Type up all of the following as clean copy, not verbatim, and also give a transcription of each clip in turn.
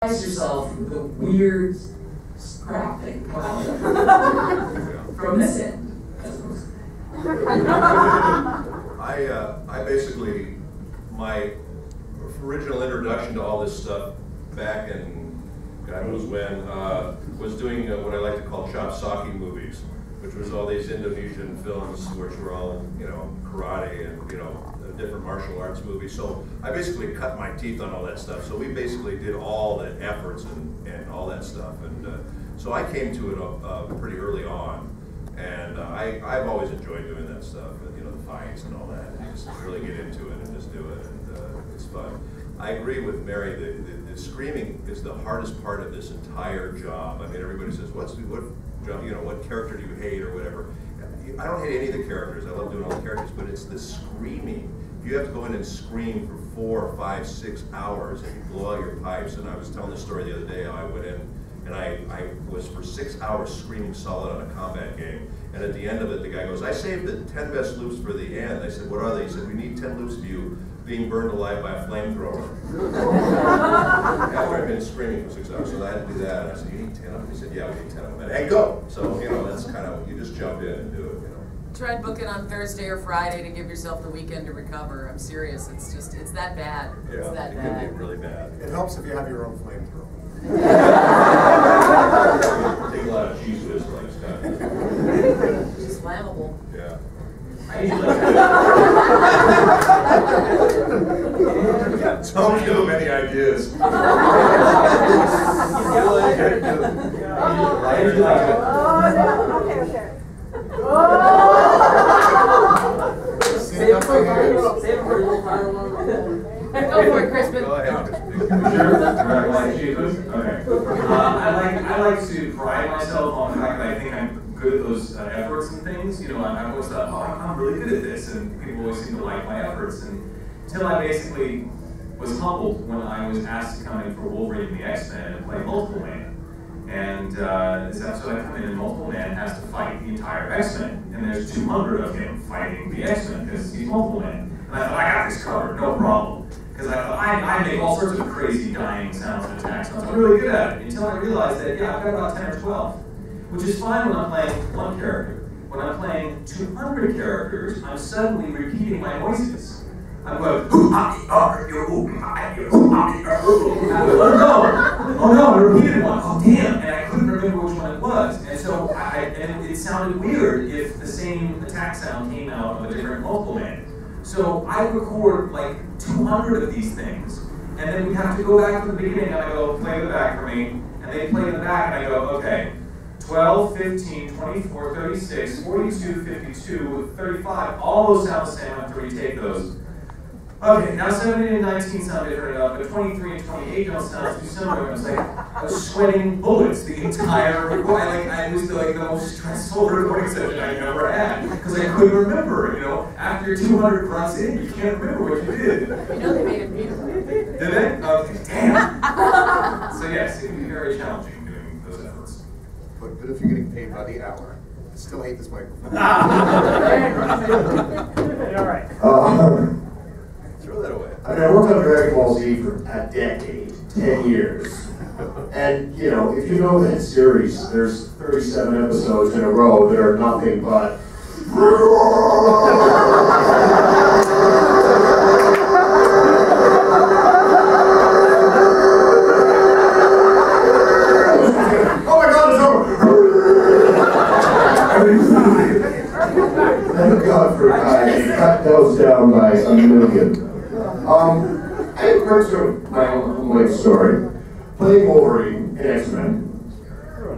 yourself the weird crap that come out from this end. I basically, my original introduction to all this stuff back in, God knows when, was doing what I like to call chop socky movies, which was all these Indonesian films which were all, karate and, different martial arts movies. So I basically cut my teeth on all that stuff. So we basically did all the efforts and all that stuff. And so I came to it pretty early on. And I've always enjoyed doing that stuff, the fights and all that. And just really get into it and just do it, and it's fun. I agree with Mary. The screaming is the hardest part of this entire job. I mean, everybody says, what character do you hate or whatever. I don't hate any of the characters. I love doing all the characters, but it's the screaming. You have to go in and scream for 4, 5, 6 hours, and you blow out your pipes. And I was telling this story the other day. I went in. And I was for 6 hours screaming solid on a combat game. And at the end of it, the guy goes, I saved the 10 best loops for the end. I said, what are they? He said, we need 10 loops of you being burned alive by a flamethrower. After I'd been screaming for 6 hours, so I had to do that. And I said, you need 10 of them? He said, yeah, we need 10 of them. And hey, go! So, that's kind of, you just jump in and do it, Try and book it on Thursday or Friday to give yourself the weekend to recover. I'm serious. It's that bad. Yeah, it's that it bad. can be really bad. It helps if you have your own flamethrower. Take a lot of cheese whiz like stuff. It's flammable. Yeah. I usually Don't give them any ideas. I usually like it. Save it for a little time. Go for it, Crispin. Go ahead, Crispin. Sure. Like cheese whiz? Okay. I like to pride myself on the fact that I think I'm good at those efforts and things. I always thought, I'm really good at this, and people always seem to like my efforts. And until I basically was humbled when I was asked to come in for Wolverine and the X-Men and play Multiple Man. And this episode I come in and Multiple Man has to fight the entire X-Men. And there's 200 of him fighting the X-Men because he's Multiple Man. And I thought, I got this covered, no problem. Because I thought, I make all sorts of crazy dying sounds and attacks. I'm really good at it. Until I realized that, yeah, I've got about 10 or 12. Which is fine when I'm playing one character. When I'm playing 200 characters, I'm suddenly repeating my voices. I'm going, oh no, I repeated one. Oh damn, and I couldn't remember which one it was. And so and it sounded weird if the same attack sound came out of a different Multiple Man. So I record like 200 of these things, and then we have to go back to the beginning, and I go, play the back for me, and they play the back, and I go, okay, 12, 15, 24, 36, 42, 52, 35, all those sound the same. I have to retake those. Okay, now 17 and 19 sound different enough, but 23 and 28 don't sound too similar. I was like, I was sweating bullets the entire recording. I was like the most stressful recording session I ever had because I couldn't remember. After 200 runs in, you can't remember what you did. They made it beautiful. Did they? Okay, damn. So yes, it can be very challenging doing those efforts. But good if you're getting paid by the hour. I still hate this microphone. All right. Throw that away. I worked on Dragon Ball Z for a decade, 10 years. And, if you know that series, there's 37 episodes in a row that are nothing but oh my God, it's over! Thank God for cut those down by a million. I have a quick sort of my own life story. Playing Wolverine in X-Men.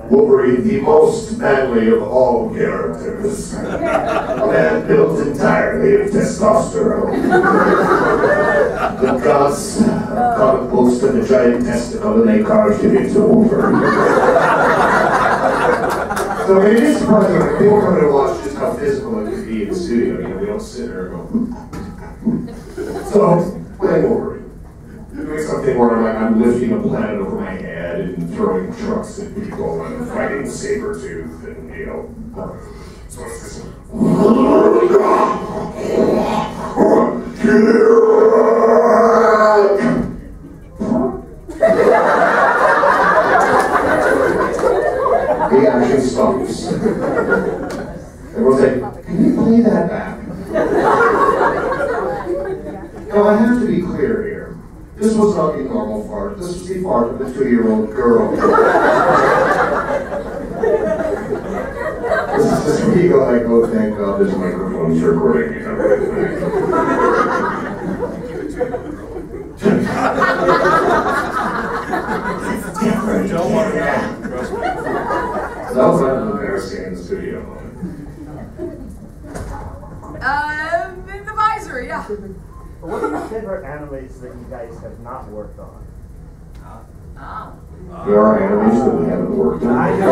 Wolverine, the most manly of all characters. A man built entirely of testosterone. The gods of comic books took a giant testicle and they carved it into Wolverine. So it is surprising when people come in and watch just how physical it can be in the studio. We don't sit there and go. So, playing Wolverine. Doing something where I'm lifting a planet over my head and throwing trucks at people and fighting Sabretooth and, so it's just The action stops. Everyone's like, can you play that back? Now, I have to be clear here. This was not the normal fart. This was the fart of a 2-year-old girl. This is just me going like, oh, thank God this microphone's recording. Don't want to know. Trust me. That was not embarrassing in the studio. The visor, yeah. What are your favorite animes that you guys have not worked on? Ah. There are animes that we haven't worked on. I know.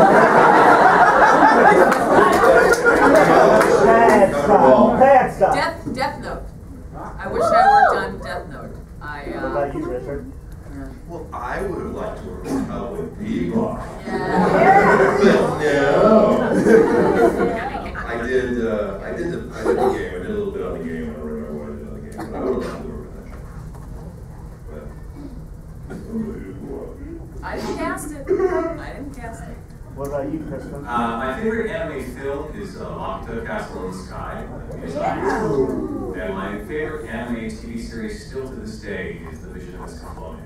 Bad stuff. Bad stuff. Death Note. I wish I worked on Death Note. What about you, Richard? Well, I would have liked to work with Cowboy Bebop. Yeah. No. I did the game. I did a little bit on the game. I don't remember what I did on the game, but I would have loved to work with that show. I didn't cast it. What about you, Kristen? My favorite anime film is Octa Castle in the Sky. And my favorite anime TV series still to this day is The Vision of Escaflowne.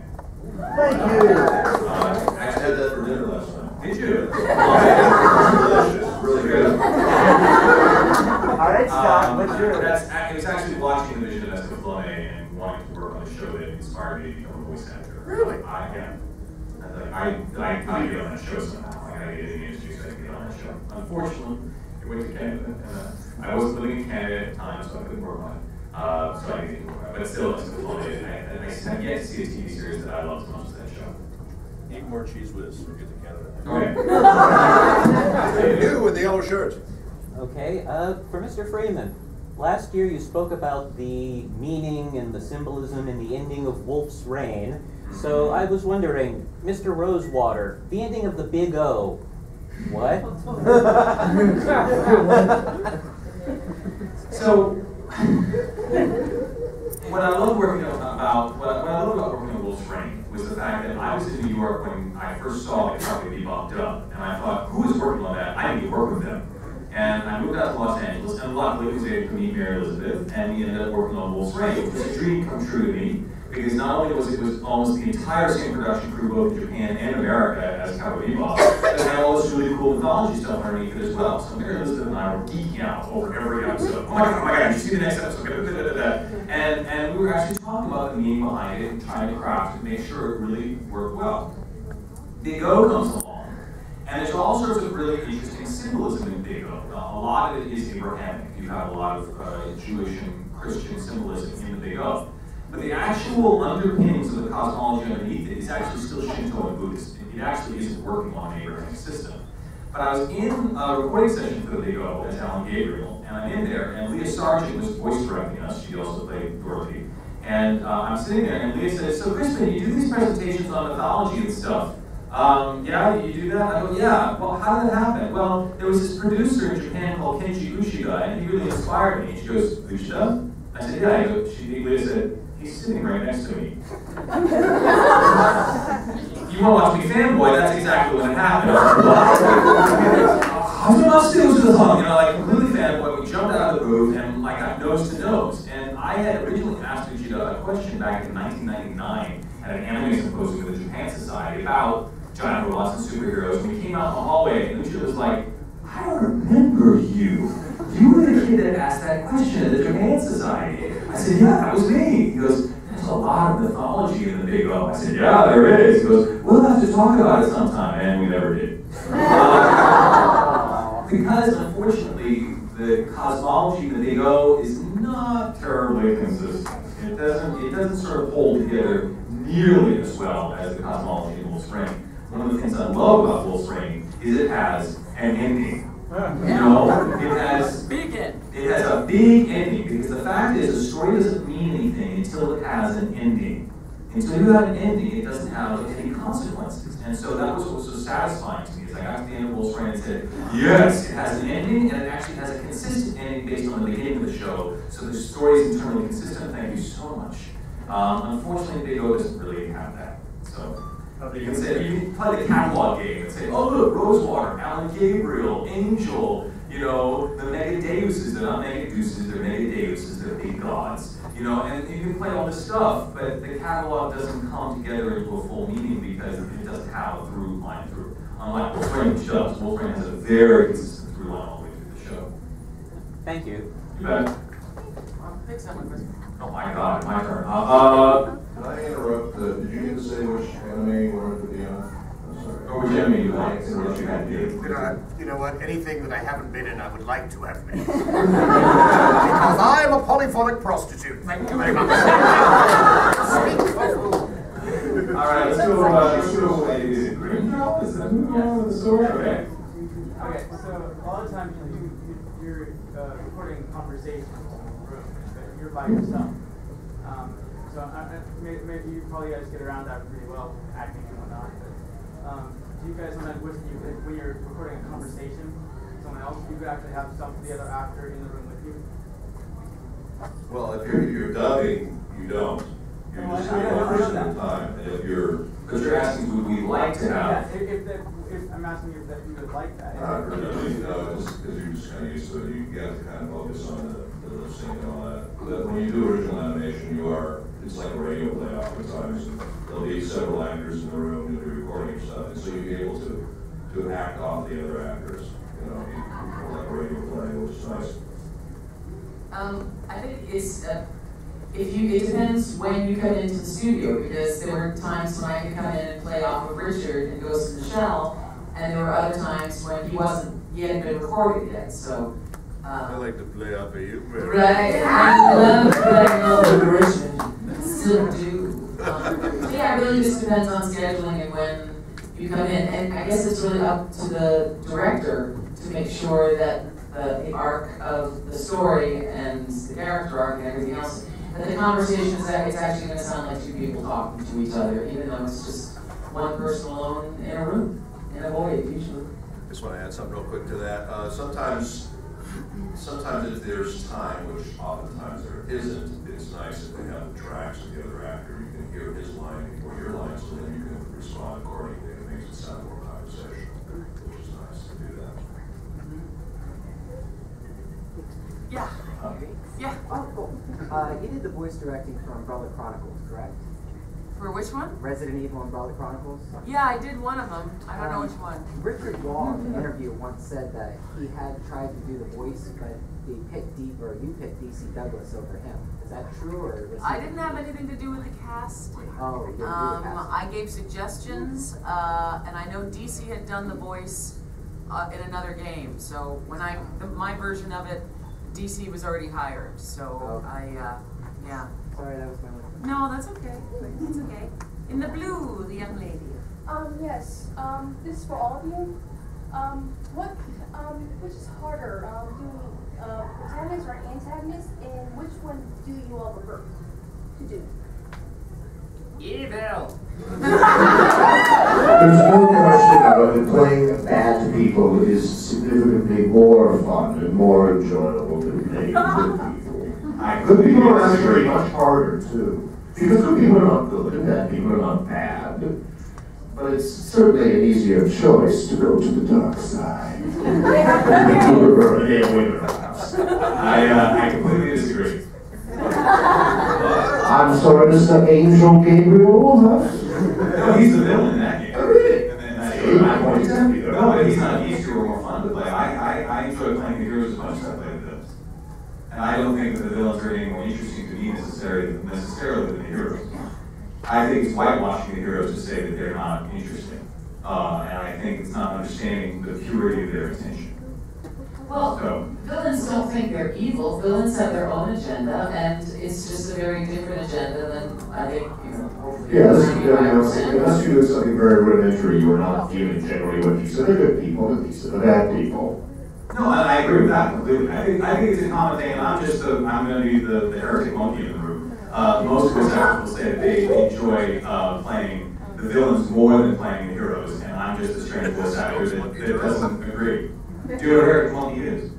Thank you. I actually had that for dinner last night. Did you? Delicious, really good. All right, Scott, what's yours? It was actually watching The Vision of Escaflowne and wanting to work on a show that inspired me to become a voice actor. Really? I get on that show somehow. I gotta get in the industry so I can get on that show. Unfortunately, it went to Canada. And I wasn't living in Canada at the time, so I couldn't work on it. So I didn't work on it. But still, it's Escaflowne. And I have yet to see a TV series that I love as much as that show. Eat more cheese whiz when you get to Canada. Okay. You with the yellow shirt. Okay, for Mr. Freeman, last year you spoke about the meaning and the symbolism in the ending of Wolf's Rain. So I was wondering, Mr. Rosewater, the ending of the Big O, what? So, what I love working about Wolf's Rain was the fact that I was in New York when I first saw Cowboy Bebop dub, and I thought, who is working on that? I need to work with them. And I moved out to Los Angeles, and luckily was able to meet Mary Elizabeth, and we ended up working on Wolf's Rain, which was a dream come true to me, because not only was it almost the entire same production crew, both in Japan and America, as Cowboy Bebop, but it had all this really cool mythology stuff underneath it as well. So Mary Elizabeth and I were geeking out over every episode. Oh my god, you see the next episode, and we were actually talking about the meaning behind it and trying to craft it to make sure it really worked well. Big O comes along, and there's all sorts of really interesting symbolism in Big O. A lot of it is Abrahamic. You have a lot of Jewish and Christian symbolism in the Big O. But the actual underpinnings of the cosmology underneath it is actually still Shinto and Buddhist. It actually isn't working on an Abrahamic system. But I was in a recording session for the Big O as Alan Gabriel, and I'm in there, and Leah Sargent was voice directing us. She also played Dorothy. And I'm sitting there, and Leah says, so Crispin, you do these presentations on mythology and stuff. Yeah, you do that? I go, yeah. Well, how did that happen? Well, there was this producer in Japan called Kenji Ushida, and he really inspired me. She goes, Ushida? I said, yeah. Leah said, he's sitting right next to me. You want to watch me fanboy, that's exactly what happened. I was not still to the hung, like completely fanboy. We jumped out of the booth and like got nose to nose. And I had originally asked Ushida a question back in 1999 at an anime symposium with the Japan Society about giant robots and superheroes. And we came out in the hallway and Ushida was like, I don't remember you. You were the kid that asked that question at the Japan Society. I said, yeah, that was me. He goes, there's a lot of mythology in the Big O. I said, yeah, there is. He goes, we'll have to talk about it sometime, and we never did. Because, unfortunately, the cosmology in the Big O is not terribly consistent. It doesn't sort of hold together nearly as well as the cosmology in Wolf's Rain. One of the things I love about Wolf's Rain is it has an ending. You know, it has a big ending, because the fact is, a story doesn't mean anything until it has an ending. Until you have an ending, it doesn't have any consequences. And so that was what was so satisfying to me, is I got to the end of Wolf's Rain and said, yes, it has an ending, and it actually has a consistent ending based on the beginning of the show. So the story is internally consistent. Thank you so much. Unfortunately, Big O doesn't really have that. So. You can say, you can play the catalog game and say, oh look, Rosewater, Alan Gabriel, Angel, you know, the Megadeuses, they're not Megadeuses, they're Megadeuses, they're big gods. You know, and you can play all this stuff, but the catalog doesn't come together into a full meaning because it doesn't have a through line through. Unlike Wolfram does. Wolfram has a very consistent through line all the way through the show. Thank you. You bet. Pick someone first. Oh my god, my turn. Can I interrupt? Did you get to say which anime you wanted to be on? I'm sorry. Or which anime you like, and what you had to do. You know what? Anything that I haven't been in, I would like to have been. Because I'm a polyphonic prostitute. Thank you very much. Speak for food. Alright, let's go is it Green Girl? Is that the story? Okay. Okay, so a lot of times you're recording conversations in the room, but you're by yourself. Maybe you probably guys get around that pretty well, acting and whatnot. But do you guys sometimes wish that when you're recording a conversation with someone else, you could actually have the other actor in the room with you? Well, if you're dubbing, you don't. You're just doing one person at a time. And if you're... But you're asking, would we like to have? Yeah, if I'm asking you that you would like that. Not really, no, it's because you're just kind of used to it. You got to kind of focus on the lip sync and all that. But when you do original animation, it's like a radio play oftentimes. There'll be several actors in the room, you'll be recording stuff, and so you'll be able to act off the other actors. You know, like a radio play, which is nice. I think it's, it depends when you come into the studio, because there were times when I could come in and play off of Richard and Ghost in the Shell, and there were other times when he hadn't been recorded yet, so. I like to play off of you, man. Right, I love playing off of Richard, still do. So yeah, it really just depends on scheduling and when you come in, and I guess it's really up to the director to make sure that the arc of the story and the character arc and everything else, that the conversation is that it's actually going to sound like two people talking to each other, even though it's just one person alone in a room, in a void usually. I just want to add something real quick to that. Sometimes if there's time, which oftentimes there isn't, it's nice if they have the tracks of the other actor. You can hear his line before your line, so then you can respond accordingly. It makes it sound more conversational, which is nice to do that. Yeah. Yeah. Oh, cool. You did the voice directing for Umbrella Chronicles, correct? For which one? Resident Evil Umbrella Chronicles? Yeah, I did one of them. I don't know which one. Richard Wall in an interview once said that he had tried to do the voice, but you picked DC Douglas over him. Is that true, or was I didn't have anything to do with the cast. Oh, you didn't do the cast. I gave suggestions, and I know DC had done the voice in another game. So when my version of it, DC was already hired. So yeah. Sorry, that was my one. No, that's okay. That's okay. In the blue, the young lady. Yes. This is for all of you. Which is harder, doing protagonist or antagonist, and which one do you all prefer to do? Evil. There's no question that playing bad people is significantly more fun and more enjoyable than playing good people. Good people are actually much harder too. Because good people are not good and bad people are not bad. But it's certainly an easier choice to go to the dark side. I completely disagree. I'm sorry, Mr. Angel Gabriel, huh? No, he's the villain in that game. Oh, really? No, but he's not easier or more fun to play. I enjoy playing the heroes as much as I play the villains. And I don't think that the villains are any more interesting to me necessarily than the heroes. I think it's whitewashing the heroes to say that they're not interesting. And I think it's not understanding the purity of their intention. Well, villains don't think they're evil. Villains have their own agenda, and it's just a very different agenda than I think, hopefully. Yeah, unless you do something very rudimentary, you're not feeling generally what these are the good people and these are the bad people. No, I agree with that completely. I think it's a common thing, and I'm going to be the heretic monkey in the room. Most voice actors will say that they enjoy playing the villains more than playing the heroes, and I'm just a strange voice actor that doesn't agree. Do you know what a heretic monkey is?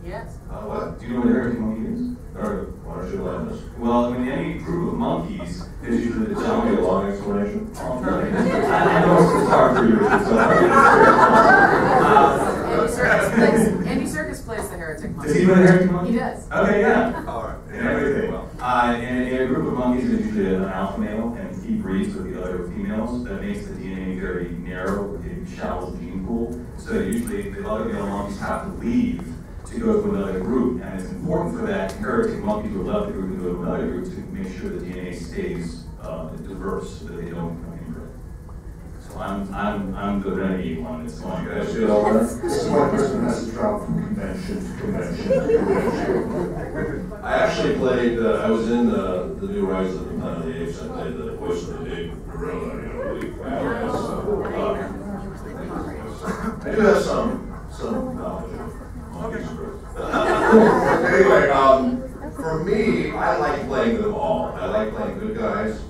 Yes. What? Do you know what a heretic monkey is? Or why don't you let us? Well, in any group of monkeys, there's usually the Tell me a long explanation. I Andy Serkis plays the heretic monkey. Does he play the heretic monkey? He does. Okay, yeah. All right. And everything well. In a group of monkeys, there's usually an alpha male, and he breeds with the other females. That makes the DNA very narrow, it shallows the gene pool. So usually the other male monkeys have to leave to go to another group, and it's important for that heretic monkey to have left the group and go to another group to make sure the DNA stays diverse, so that they don't become inbred. So I'm the renegade one. It's going to This is why Kristen has to travel from convention to convention to convention. I actually played, I was in the new Rise of the Planet of the Apes. I played the voice of the big gorilla, really badass. I do have some knowledge of monkeys. Anyway, for me, I like playing them all. I like playing good guys.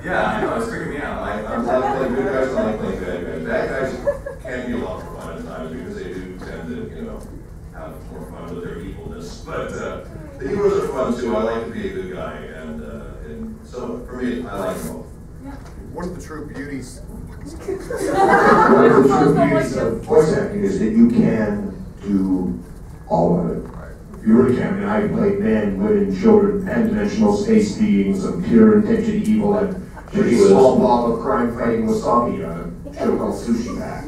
Yeah, I know, it's freaking me out. I like playing good guys, I like playing bad guys. Bad guys can be a lot more fun at times because they do tend to, have more fun with their evilness. But the heroes are fun too. I like to be a good guy, and so for me, I like them both. What are the true beauties? One of the true beauties of voice acting is that you can do all of it. You really can. I mean, I played men, women, children, pan-dimensional space beings, of pure intention evil, and a small blob of crime fighting wasabi on a show called Sushi Pack.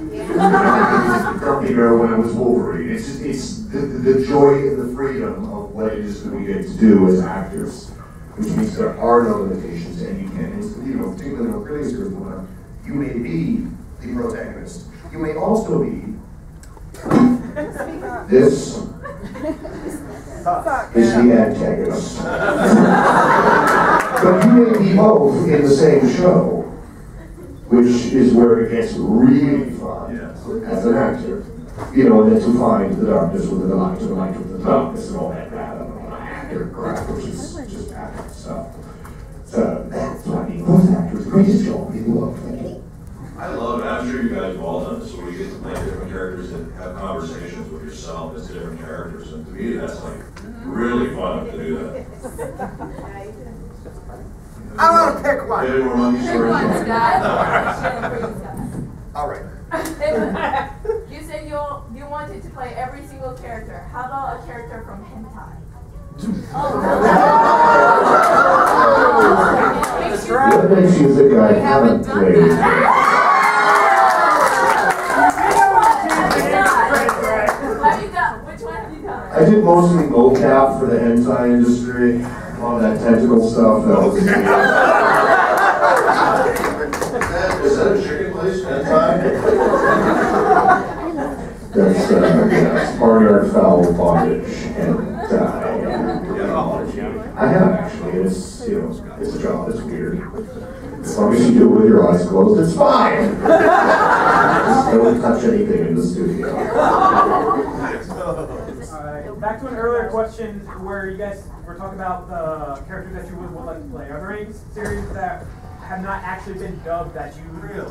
Grumpy Bear when I was Wolverine. It's the joy and the freedom of what it is that we get to do as actors, which means there are no limitations, and you can, particularly in a previous group, you may be the protagonist. You may also be this. Is the antagonist. But you may be both in the same show, which is where it gets really fun as an actor. And then to find the darkness within the light, and the light within the darkness, and all that rather than an actor crap, which is just acting stuff. So that's why being both actors, the greatest job in the world. I love it. I'm sure you guys have all done this, where you get to play different characters and have conversations with yourself as different characters. And to me, that's like really fun to do that. I want to pick one. Any more monkeys for you? All right. You said you wanted to play every single character. How about a character from hentai? What makes you think I haven't played? Which one have you done? I did mostly mocap for the hentai industry, all that tentacle stuff. That was Is that a chicken place? Hentai? That's barnyard fowl bondage, and I have actually. It's it's a job. It's weird. As long as you do it with your eyes closed, it's fine. Just don't touch anything in the studio. Alright, back to an earlier question where you guys were talking about the characters that you would like to play. Are there any series that have not actually been dubbed that you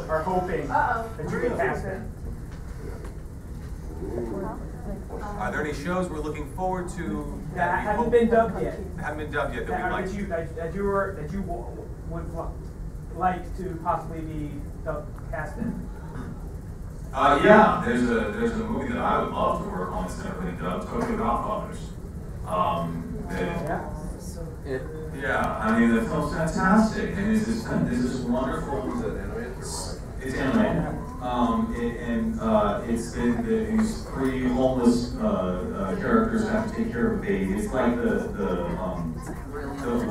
are hoping that you can cast in? Are there any shows we're looking forward to That haven't been dubbed yet. Haven't been dubbed yet that we'd like to? That you would like to possibly be cast in? Yeah, there's a movie that I would love to work on that's never been dubbed, Tokyo Godfathers. Yeah, I mean the film's fantastic, and it's this wonderful. It's animated. It's these three homeless characters have to take care of a baby. It's like the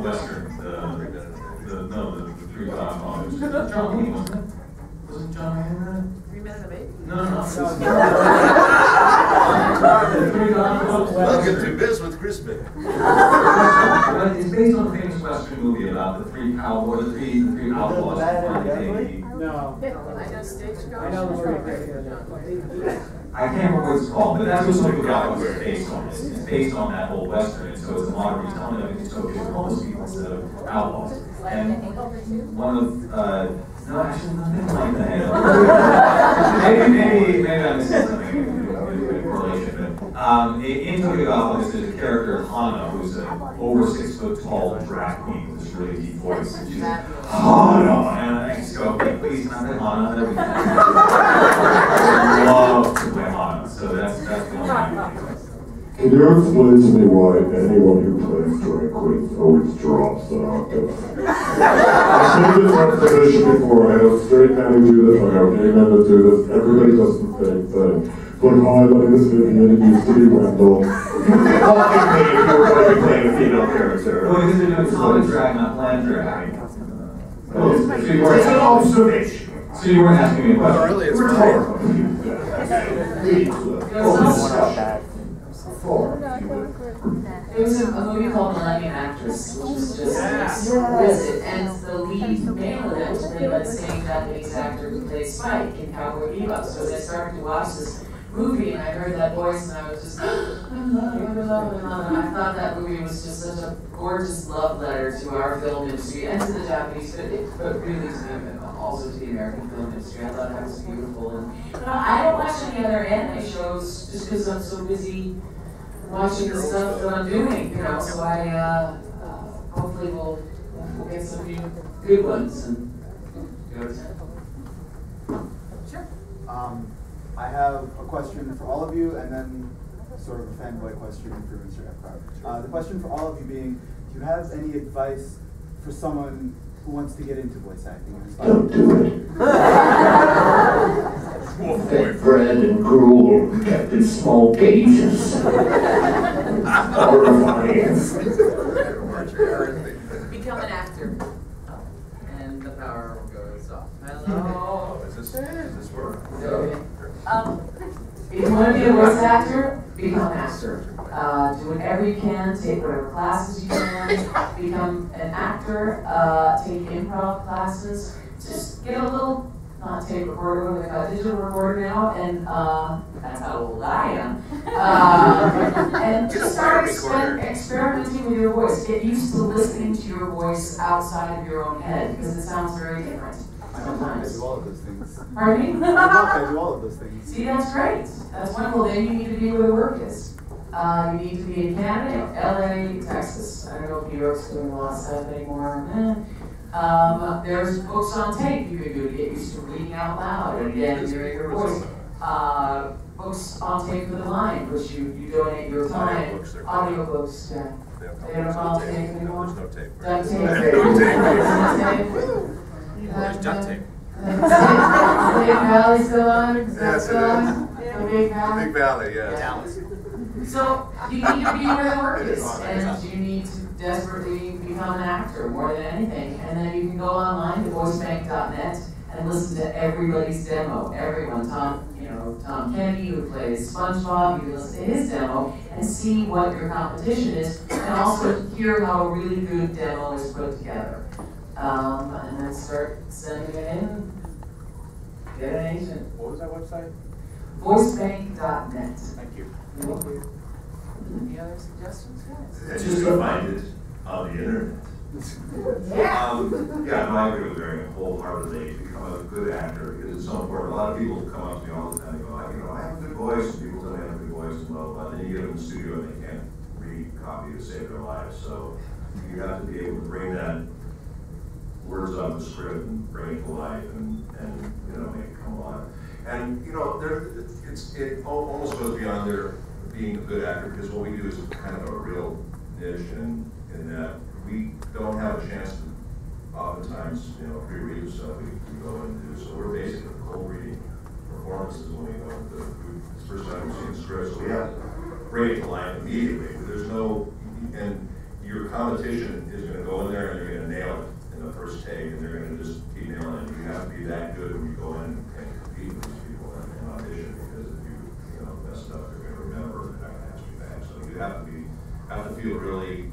Western, the Three Godfathers. John Wayne, wasn't it? Wasn't John Wayne in that? 3 Men and a Baby? No. The Three Godfathers. Welcome to Biz with Crispin. It's based on a famous Western movie about the three cowboys, the three outlaws. No. I know Stagecoach. I know the story. I can't remember what it's called, but that's what Tokyo Godfathers is based on. It's based on that whole Western, and so it's a modern retelling of these Tokyo homeless people instead of outlaws. And one of no, actually nothing like that. Maybe I'm missing something in correlation, but In Tokyo Goblins, there's a character, Hana, who's an over 6 foot tall drag queen with this really deep voice. And she's Hana! And I just go, okay, please, can I play Hana? That'd be fantastic. I love to play Hana, so that's the only thing. Can you explain to me why anyone who plays drag queens always drops an octave? I've seen this exhibition before. I have straight men who do this, I have gay men that do this. Everybody does the same thing. But hi, my name is Vivian, it used to be Wendell. You could call me if you were going to be playing a female character. Well, because they're doing common drag, not planned drag. It's an observation. So you weren't asking me a question? Really, it's Rhetorical. There was a movie called Millennium Actress, which was just exquisite, and the lead male in it was played by the same Japanese actor who played Spike in Cowboy Bebop. So as I started to watch this movie, and I heard that voice, and I was just, I'm loving it, I'm loving it, I'm loving it. I thought that movie was just such a gorgeous love letter to our film industry and to the Japanese, but really to them, also to the American film industry. I thought that was beautiful. And I don't watch any other anime shows just because I'm so busy watching the stuff that I'm doing, you know, so I hopefully we'll get some new good ones and go to Sure. I have a question for all of you, and then sort of a fanboy question for Mr. Epcot. The question for all of you being, do you have any advice for someone who wants to get into voice acting? Don't do it. Fed bread and gruel kept in small cages. Horrifying. Become an actor. And the power goes off. Hello. Does this work? Okay. If you want to be a voice actor, become an actor. Do whatever you can, take whatever classes you can, become an actor, take improv classes, just get a little, not tape recorder, but a digital recorder now, and that's how old I am. And just start experimenting with your voice. Get used to listening to your voice outside of your own head, because it sounds very different. Sometimes. I do all of those things. Pardon me? I do all of those things. See, that's great. That's wonderful. Then you need to be where the work is. You need to be in Canada, LA, Texas. I don't know if New York's doing a lot of stuff anymore. There's books on tape you can do to get used to reading out loud and again hearing your voice. Books on tape for the blind, which you donate your time. Audiobooks, yeah. They don't call tape anymore. There's no tape. Duct tape. There's duct tape. Big Valley still on? Yes, it is. Big Valley? Big Valley, yes. So you need to be where the work is, and you need to desperately become an actor more than anything. And then you can go online to voicebank.net and listen to everybody's demo. Everyone, Tom Kennedy, who plays SpongeBob, you can listen to his demo and see what your competition is, and also hear how a really good demo is put together. And then start sending it in, get an agent. What was that website? Voicebank.net. Thank you. You're welcome. Any other suggestions, guys? Just to find it on the internet. Yeah, I agree with Barry wholeheartedly. To become a good actor because it's so important. A lot of people come up to me all the time and go, I have a good voice. And people tell me I have a good voice and blah, blah, blah. Then you get them in the studio and they can't read copy to save their lives. So you have to be able to bring that words off the script and bring it to life and make it come alive. And it almost goes beyond their being a good actor because what we do is kind of a real niche in that we don't have a chance to oftentimes pre-read the stuff we go into. So we're basically cold reading performances when we go into it's the first time we've seen the script, so we have to bring it to life immediately. There's no, and your competition is going to go in there and they're going to nail it in the first take, and they're going to just keep nailing it. You have to be that good when you go in and compete with these people and audition, because if you mess up, they're going to remember and they're not going to ask you back. So you have to feel really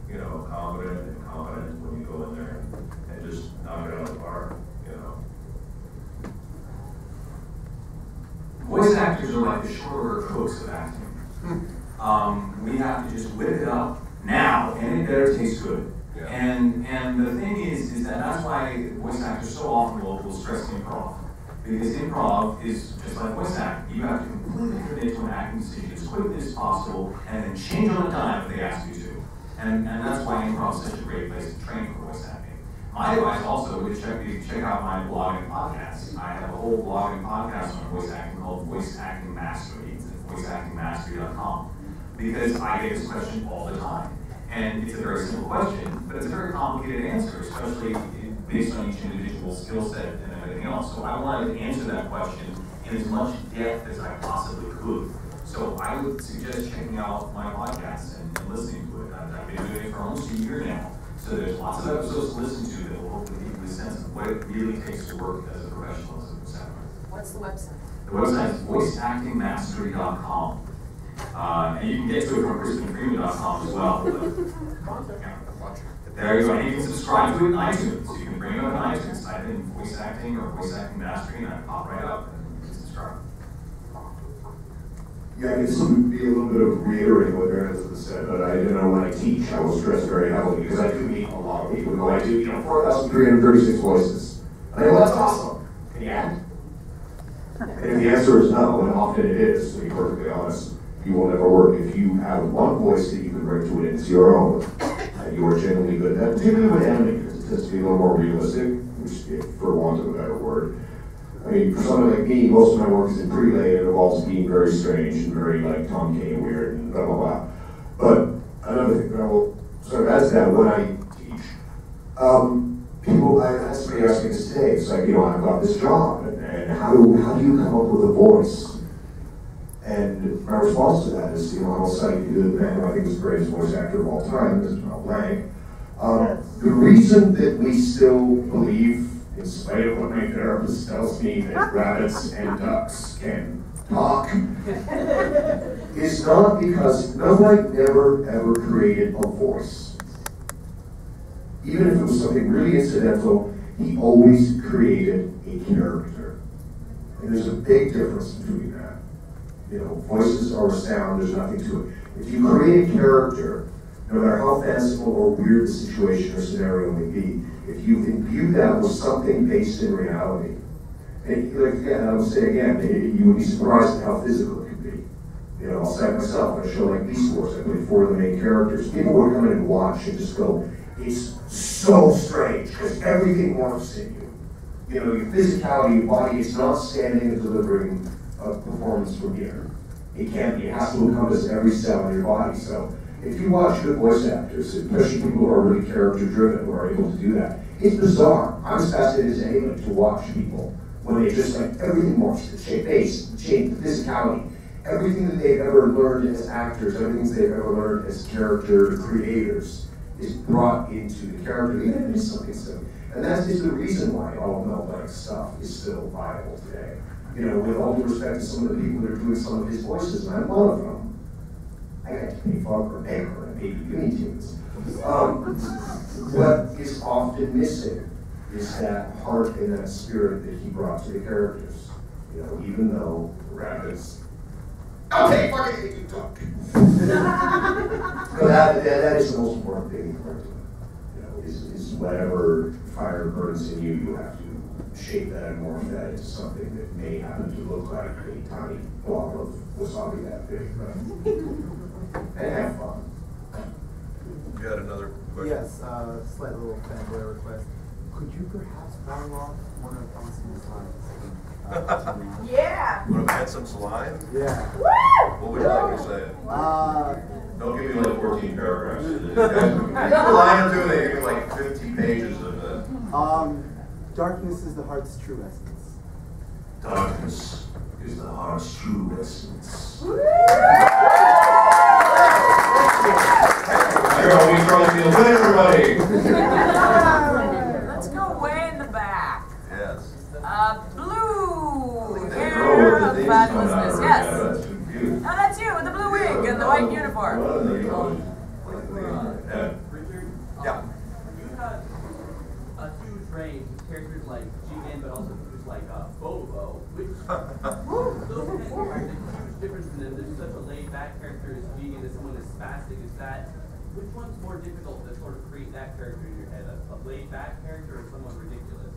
confident and competent when you go in there and just knock it out of the park. Voice actors are like the shorter cooks of acting. We have to just whip it up now, and it better taste good. Yeah. And the thing is that that's why voice actors so often will stress improv. Because improv is just like voice acting. You have to completely commit to an acting decision as quickly as possible and then change on a dime if they ask you to. And that's why improv is such a great place to train for voice acting. My advice also would check out my blog and podcast. I have a whole blog and podcast on voice acting called Voice Acting Mastery. It's at voiceactingmastery.com. Because I get this question all the time. And it's a very simple question, but it's a very complicated answer, especially based on each individual skill set and everything else. So I wanted to answer that question in as much depth as I possibly could. So I would suggest checking out my podcast and listening to it. I've been doing it for almost a year now. So there's lots of episodes to listen to that will hopefully give you a sense of what it really takes to work as a professional as a performer. What's the website? The website is voiceactingmastery.com. And you can get to it from CrispinFreeman.com as well. There you go. And you can subscribe to it in iTunes. So you can bring it up in iTunes, type in voice acting or voice acting mastery, and I pop right up and you can subscribe. Yeah, I guess it would be a little bit of reiterating what Aaron has said, but I know when I teach, I will stress very heavily because I do meet a lot of people who I do, 4,336 voices. And I go, that's awesome. Can you act? And if the answer is no, and often it is, to be perfectly honest, you will never work. If you have one voice that you can bring to it, it's your own, and you are genuinely good at that, particularly with animators, it tends to be a little more realistic, which, for want of a better word. I mean, for someone like me, most of my work is in prelay, and it involves being very strange and very like Tom K weird and blah blah blah. But another thing that I will sort of add to that when I teach, people, I had somebody ask me this today. It's like, I've got this job, and how do you come up with a voice? And my response to that is, I'll cite the man who I think is the greatest voice actor of all time, Mr. Mel Blanc. The reason that we still believe, in spite of what my therapist tells me, that rabbits and ducks can talk, is not because Mel Blanc never ever created a voice. Even if it was something really incidental, he always created a character. And there's a big difference between that. Voices are a sound, there's nothing to it. If you create a character, no matter how fanciful or weird the situation or scenario may be, if you imbue that with something based in reality, and I will say again, you would be surprised at how physical it could be. I'll cite myself on a show like Beast Wars, I played 4 of the main characters. People would come in and watch and just go, it's so strange, because everything morphs in you. Your physicality, your body, it's not standing and delivering a performance from here. It can't be. It has to encompass every cell in your body. So if you watch good voice actors, especially people who are really character driven, who are able to do that, it's bizarre. I'm as fascinated as anyone to watch people when they just everything morphs, the shape, face, the shape, the physicality, everything that they've ever learned as actors, everything they've ever learned as character creators is brought into the character, even if it's something silly. And that is the reason why all of Mel Blanc's stuff is still viable today. With all due respect to some of the people that are doing some of his voices, and I'm one of them. I got to pay Fog or Maker and maybe Looney Tunes. What is often missing is that heart and that spirit that he brought to the characters. Even though rabbits. Okay, fucking hate you talk. That is the most important thing in part of it. Is whatever fire burns in you, you have to shape that and morph that into something that may happen to look like a tiny blob of wasabi that big. And have fun. You had another question? Yes, slight little fanboy request. Could you perhaps borrow off one of Austin's lines? Yeah. Want to add some slime? Yeah. What would you like to say? Don't give me like 14 paragraphs. You can lie into it, they give like 50 pages of darkness is the heart's true essence. Darkness is the heart's true essence. Here are we from the good everybody. Let's go way in the back. Yes. Blue hair of fabulousness. Yes. Oh, that's you with the blue wig and the white uniform. Richard? Yeah. You have a huge range of characters like Jigen, but also characters like Bobo, which those characters are a huge difference in them. There's such a laid-back character as Jigen as someone as spastic as that. Which one's more difficult to sort of create that character in your head? A laid-back character or someone ridiculous?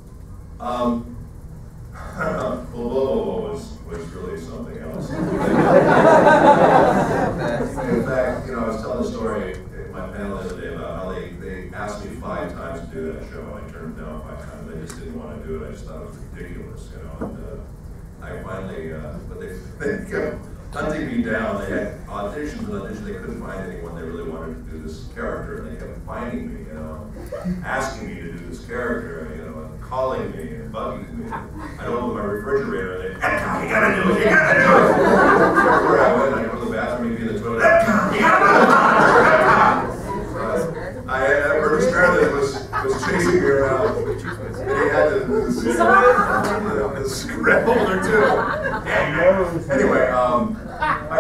want to do it. I just thought it was ridiculous, you know. And I finally, but they kept hunting me down. They had auditions and auditions. They couldn't find anyone they really wanted to do this character, and they kept finding me, you know, asking me to do this character, you know, and calling me and bugging me. I don't open my refrigerator, and they, you gotta do it, you gotta do it. Where I went, I go to the bathroom, maybe in the toilet, you gotta do it. Ernest Fairley was chasing me around, and he had to scrap older too. Anyway, I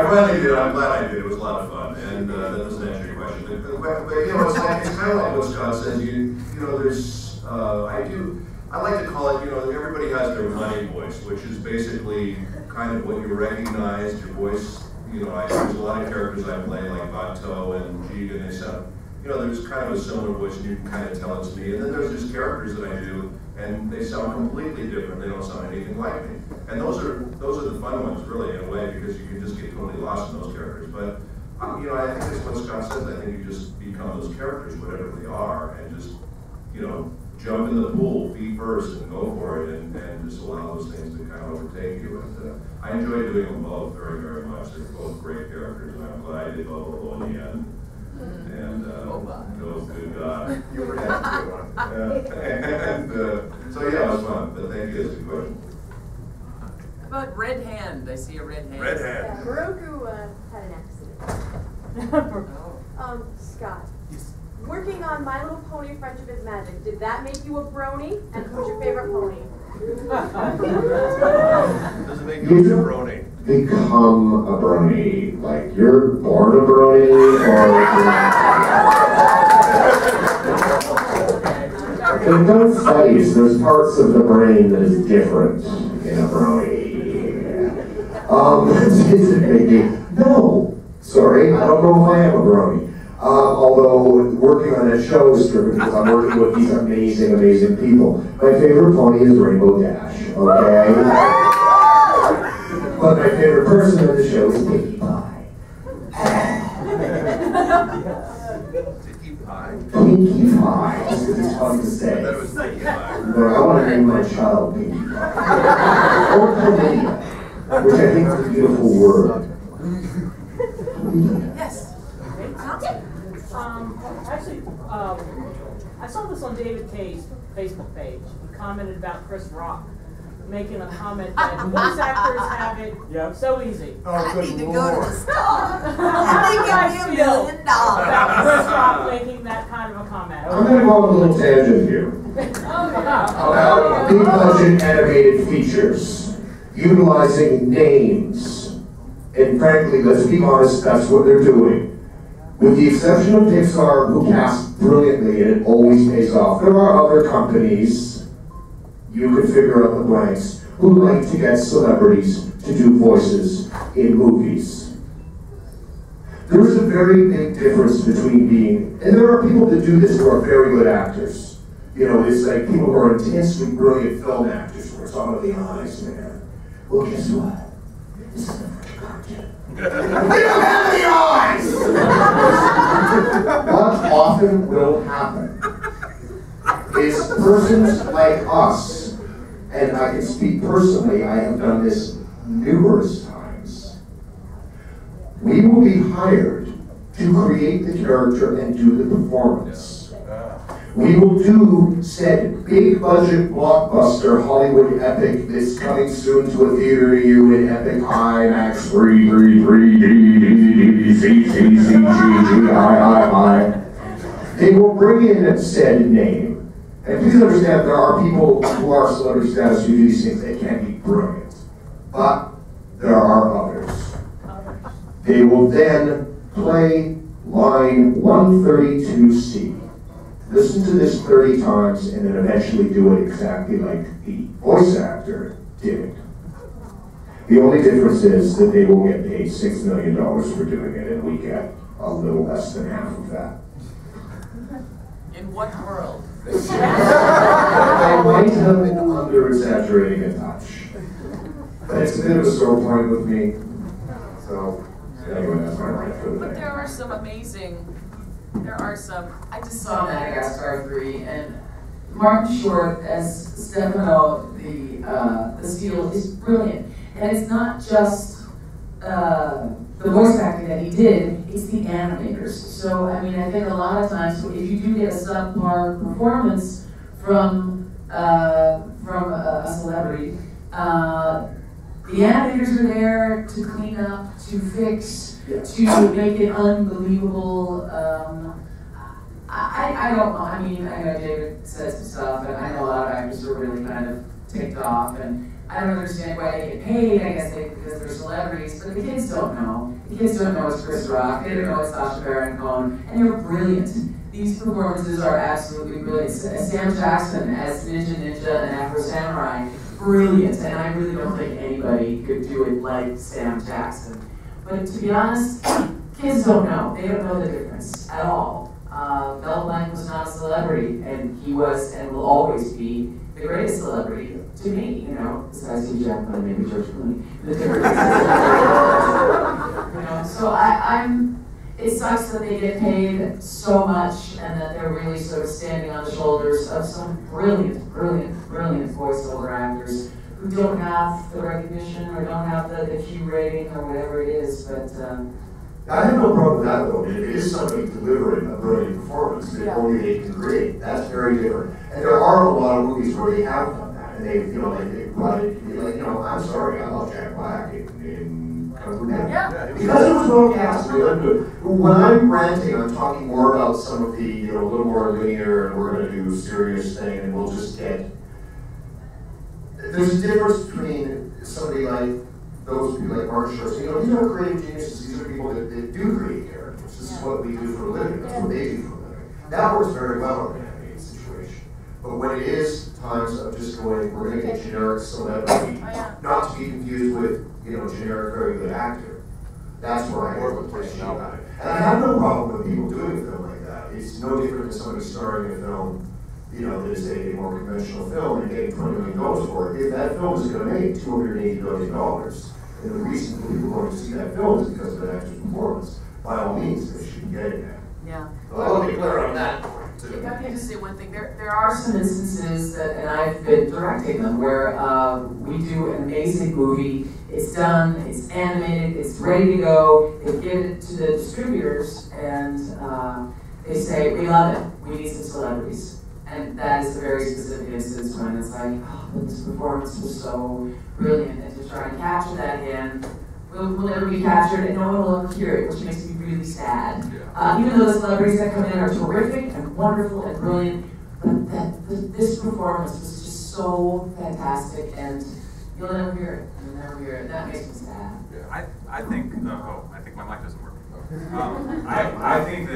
finally did. I'm glad I did. It was a lot of fun, and that doesn't answer your question. But you know, it's kind of like what Scott says. You know, there's I like to call it. You know, everybody has their money voice, which is basically kind of what you recognize. Your voice. You know, there's a lot of characters I play, like Bato and Jig, and they sound. You know, there's kind of a similar voice, and you can kind of tell it's me. And then there's just characters that I do, and they sound completely different. They don't sound anything like me. And those are the fun ones, really, in a way, because you can just get totally lost in those characters. But you know, I think that's what Scott says. I think you just become those characters, whatever they are, and just you know, jump in the pool, feet first, and go for it, and just allow those things to kind of overtake you. And I enjoy doing them both very, very much. They're both great characters, and I'm glad I did both in the end. And oh good God, you were happy one. And so yeah, it was fun. But thank you. That's a good question. How about Red Hand? I see a red hand. Red Hand. Yeah, Moroku had an accident. Scott. Yes. Working on My Little Pony: Friendship is Magic, did that make you a brony? And who's your favorite pony? Does it make you a brony? Become a brony. Like, you're born a brony, or... In both studies, there's parts of the brain that is different in a brony. No. Sorry, I don't know if I am a brony. Although working on that show is driven because I'm working with these amazing, amazing people. My favorite pony is Rainbow Dash, okay? But my favorite person on the show is Pinkie Pie. Pinkie Pie? Pinkie Pie. It's fun to say. That was Pinkie Pie. But I want to name my child Pinkie Pie. Or Chlamydia, which I think is a beautiful word. Yes. Actually, I saw this on David Kay's Facebook page. He commented about Chris Rock making a comment that voice actors have it so easy. Oh, good I need to Lord. go to the store. How do you guys feel about Chris Rock making that kind of a comment? I'm going to go on a little tangent here. About big budget animated features, utilizing names. And frankly, let's be honest, that's what they're doing. With the exception of Pixar, who casts brilliantly and it always pays off, there are other companies, you can figure out the blanks, who like to get celebrities to do voices in movies. There is a very big difference between being, and there are people that do this who are very good actors. You know, it's like people who are intensely brilliant film actors where it's all of the eyes, man. Well, guess what? This is the first content. We don't have any eyes! What often will happen is persons like us, and I can speak personally, I have done this numerous times. We will be hired to create the character and do the performance. We will do said big budget blockbuster Hollywood epic that's coming soon to a theater near you in Epic IMAX 333DDCCCGGII. They will bring in a said name. And please understand there are people who are celebrity status who do these things that can be brilliant. But there are others. They will then play line 132C. Listen to this 30 times and then eventually do it exactly like the voice actor did. The only difference is that they will get paid $6 million for doing it, and we get a little less than half of that. In what world? I might have been under-exaggerating a touch. But it's a bit of a sore point with me. So, anyway, that's my rant for the But day. there are some amazing. I just saw Madagascar 3, and Martin Short as Stefano, the Steel, is brilliant. And it's not just the voice acting that he did, it's the animators. So, I mean, I think a lot of times, if you do get a subpar performance from a celebrity, the animators are there to clean up, to fix, to make it unbelievable. I don't know. I mean, I know David said some stuff, and I know a lot of actors are really kind of ticked off, and I don't understand why they get paid. I guess because they're celebrities, but the kids don't know. The kids don't know it's Chris Rock. They don't know it's Sacha Baron Cohen, and they're brilliant. These performances are absolutely brilliant. Sam Jackson as Ninja and Afro Samurai, brilliant, and I really don't think anybody could do it like Sam Jackson. But to be honest, kids don't know. They don't know the difference at all. Mel Blanc was not a celebrity, and he was and will always be the greatest celebrity to me, you know, besides Hugh Jackman and maybe George Clooney. The difference is, you know, so it sucks that they get paid so much and that they're really sort of standing on the shoulders of some brilliant voiceover actors who don't have the recognition or don't have the Q rating or whatever it is, but I have no problem with that though. If it is somebody delivering a brilliant performance that only they can create, that's very different. And there are a lot of movies where they have done that, and they, you know, they brought it, like, you know, I'm sorry, I love Jack Black in Kung Fu Panda. Because it was well cast, when I'm ranting, I'm talking more about some of the, you know, a little more linear, and we're going to do a serious thing, and we'll just get. There's a difference between somebody like those people like Martin Short. So, you know, these are creative geniuses. These are people that do create characters. This is what we do for a living. That's what they do for a living. That works very well in an animated situation. But when it is times of just going, we're going to get generic celebrity, not to be confused with, you know, generic very good actor. That's where I have a question about it. And I have no problem with people doing a film like that. It's no different than somebody starring in a film, you know, that is a more conventional film and getting $20 million for it. If that film is going to make $280 billion, and the reason that people are going to see that film is because of the actor's performance, by all means, they should be getting that. Yeah. So I want to be clear on that. If I can just say one thing, there are some instances that, and I've been directing them, where we do an amazing movie, it's done, it's animated, it's ready to go, they give it to the distributors, and they say, we love it, we need some celebrities. And that is a very specific instance when it's like, oh, this performance was so brilliant, and to try and capture that again, will never be captured, and no one will ever hear it, which makes me really sad. Even though the celebrities that come in are terrific and wonderful and brilliant, but this performance was just so fantastic, and you'll never hear it. You'll never hear it. That makes me sad. I think. I think my mic doesn't work. I think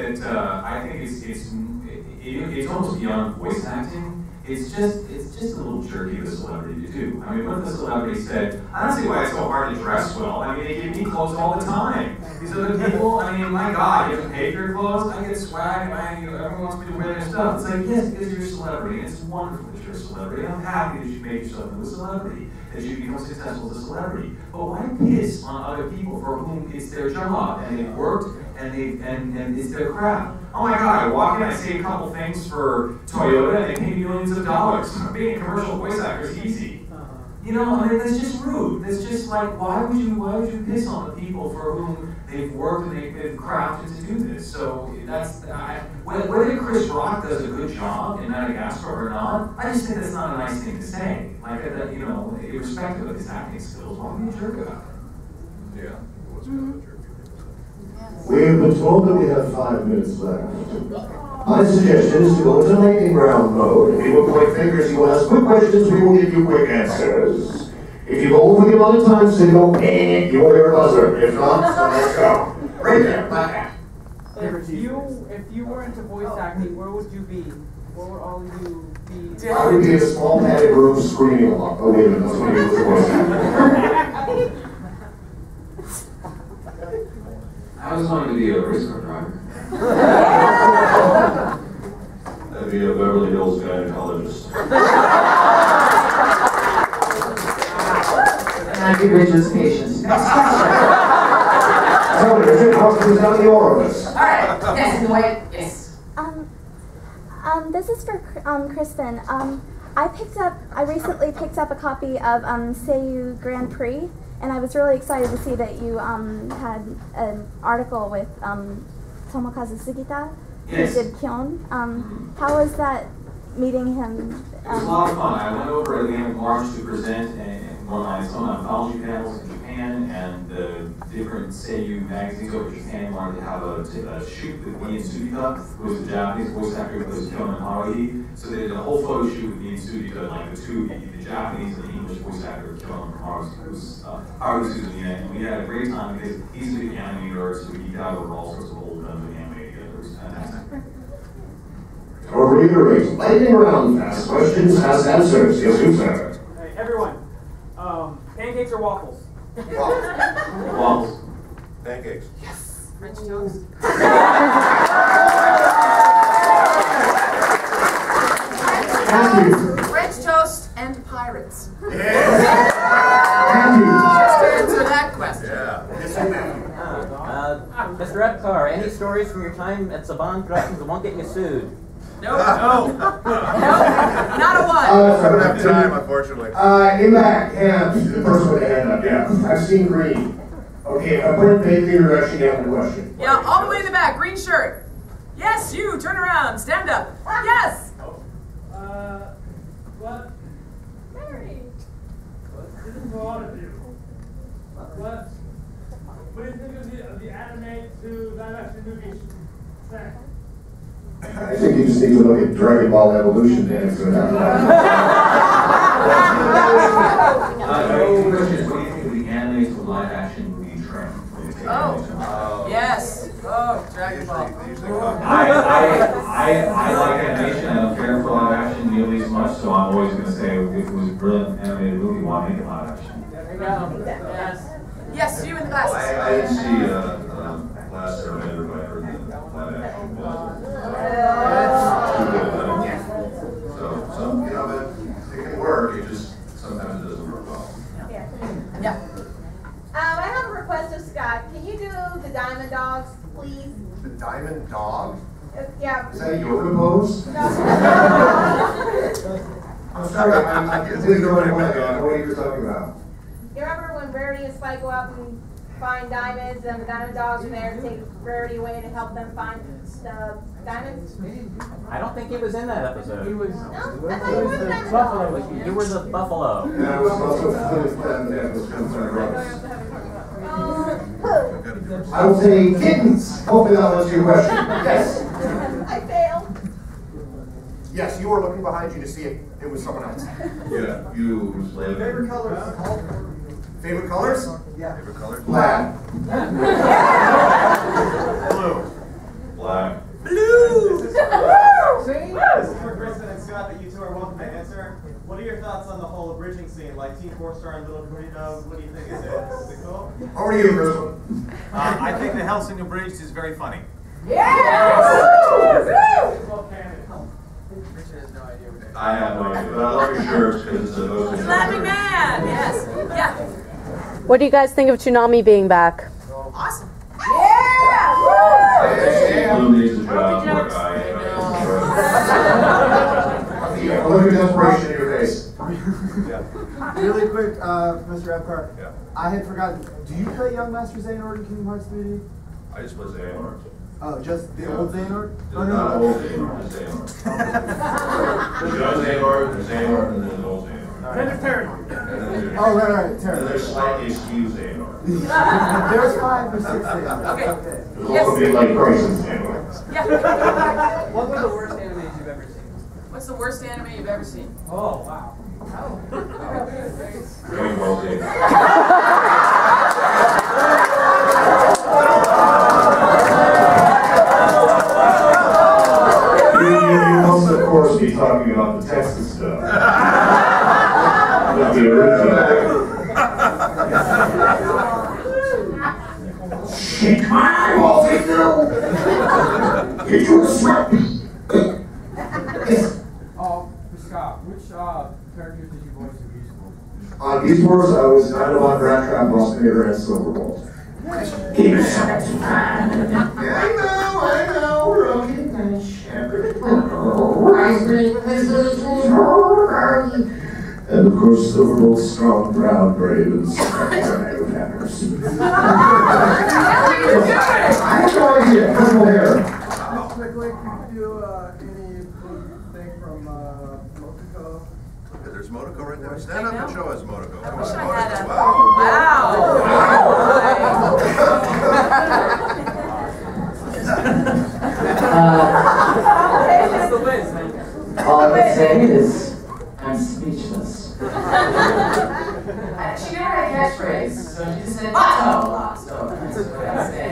it's almost beyond voice acting. It's just a little jerky of a celebrity to do. I mean, what if the celebrity said, I don't see why it's so hard to dress well. I mean, they give me clothes all the time. These other people, I mean, my God, you have to pay for your clothes. I get swag, everyone wants me to wear their stuff. It's like, yes, because you're a celebrity, and it's wonderful that you're a celebrity. I'm happy that you made yourself into a celebrity, that you become successful as a celebrity. But why piss on other people for whom it's their job, and they've worked, and it's their craft? Oh my God, I walk in, I say a couple things for Toyota, and they pay me millions of dollars. Being a commercial voice actor is easy. You know, I mean, that's just rude. That's just like, why would you piss on the people for whom they've worked and they've crafted to do this? So that's, whether Chris Rock does a good job in Madagascar or not, I just think that's not a nice thing to say. Like, you know, irrespective of his acting skills, why would you be a jerk about it? Yeah, what's kind of a jerk? We have been told that we have 5 minutes left. My suggestion is to go into lightning round mode. We will point fingers, you will ask quick questions, we will give you quick answers. If you go over the amount of time, so you go, you will hear a buzzer. If not, so let's go. Right there, back. If you were into voice acting, where would you be? Where would all of you be? I would be in a small padded room screaming a lot. Oh wait a minute, that's what you was voice acting. I was wanting to be a race car driver. I'd be a Beverly Hills gynecologist. And I'd be Richard's patient. Next question. So, Richard, how comes out the orifice? All right. Yes, in the white. Yes. This is for Crispin. I recently picked up a copy of Seiyu Grand Prix, and I was really excited to see that you had an article with Tomokazu Sugita, Yes. who did Kyon. How was that meeting him? It was a lot of fun. I went over at the end of March to present one of my own anthology panels in Japan, and the different Seiyu magazines over Japan wanted to have a shoot with me and Sugita, who was the Japanese voice actor who plays Kyon and Haruhi. So they did a whole photo shoot with me and Sugita, like the Japanese and the English voice actor of Kyon and Haruhi Suzumiya, and we had a great time because he's a big anime nerd, so we geeked out over all sorts of old guns and anime together. It was fantastic. To reiterate, lightning round, fast questions, fast answers. Yes, you, sir. Hey, everyone, pancakes or waffles? Waffles. Pancakes. Yes. French toast. French toast and pirates. Just to answer that question. Mr. Epcar, any stories from your time at Saban Productions that won't get you sued? No. Not a one. I don't have time, unfortunately. In that hand, the first one to hand up, yeah. I've seen green. Okay, I'm going to make the introduction, you have a question. Yeah, all the way in the back, green shirt. Yes, you, turn around, stand up. Yes. What? Mary. This is for all of you. What do you think of the anime to live action movies? I think you just need to look at Dragon Ball Evolution to answer that. The question is, what do you think of the anime to live action movie trend? Yes. Oh, Dragon Ball. I like animation. I don't care for live action nearly as much, so I'm always going to say if it was a brilliant animated movie, why make it live action? There we go. Yes. Yes, you in the glasses. I didn't see Last Airbender, but I heard the live action was. So, it can work, it just, sometimes it doesn't work well. Yeah. I have a request of Scott. Can you do the Diamond Dogs, please? The Diamond Dog? Yeah. Is that a yoga pose? No. I'm sorry, I'm completely going away. I don't know what you're talking about. You remember when Rarity and Spike go out and find diamonds, and the Diamond Dogs are there to take Rarity away to help them find diamonds? I don't think he was in that episode. He was. No? I thought you were the Diamond Dogs. You were the buffalo. Yeah, I was also I will say kittens. Hopefully that'll answer your question. Yes. I failed. Yes, you were looking behind you to see if it was someone else. Yeah, you slave. Favorite colors? Favorite colors? Yeah. Favorite colors? Black. Blue. Black. Blue! This is for Kristen and Scott that you two are welcome to answer. What are your thoughts on the whole abridging scene, like Team 4-Star and Little Corino? What do you think? Is it cool? Over to you, Chris. I think the Hellsing Abridged is very funny. I have no idea, but I love your shirts because it's a those are Laughing Man, yes. Yeah. What do you guys think of Toonami being back? Awesome. Blue needs a job, poor guy. Look at the inspiration in your face. Really quick, Mr. Epcar. Yeah. I had forgotten. Do you play Young Master Xehanort in Kingdom Hearts 3D? I just play Xehanort. Oh, just the old Xehanort? There's not old Xehanort, just Xehanort. There's young Xehanort, there's Xehanort, and there's old Xehanort. Then there's Terran. Oh, right, And there's slightly skewed Xehanort. There's 5 or 6 Xehanort. Okay. There's also be like Crisis Xehanort. Yeah. What were the worst animes you've ever seen? What's the worst anime you've ever seen? Oh, wow. Dragon Ball Z. You must, of course, be talking about the Texas stuff. Not the original. Shake my eyeballs, you know! Get you a slap! Scott, which characters did you voice in Beast Wars? On Beast Wars, I was Dynamon, Rat Trap, Boss Vader, and Silverbolt. Keep it satisfied. I know, we're all getting that shepherd. ice cream, and of course the world's strong brown ravens. I have no idea. Purple hair. Quickly, could you do anything from Motico? There's Motico right there. Stand up and show us Motico. I wish I had a. Wow. All I can say is, I'm speechless. She never had a catchphrase, so she just said motto a lot. So that's what I say.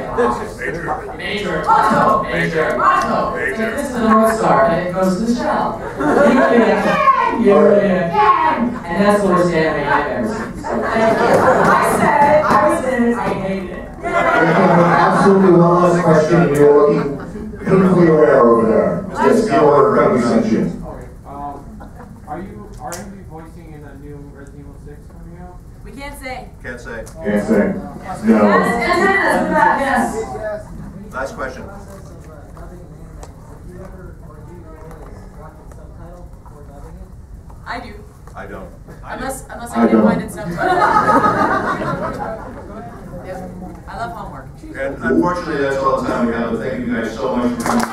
Major, motto, major, motto. This is the North Star, and it goes to the shell. You're in a gang, and that's what we're standing I've ever seen. So thank you. I said it, I was in it, I hated it. Absolutely one last question, and you're looking painfully rare over there. Just your representation. Are you voicing in a new Resident Evil 6 coming out? We can't say. Can't say. Can't say. No. Yes. Last question. I do. I don't. Unless I I can don't. find it subtitle. I love homework. And unfortunately, that's all the time we have. Thank you guys so much for coming.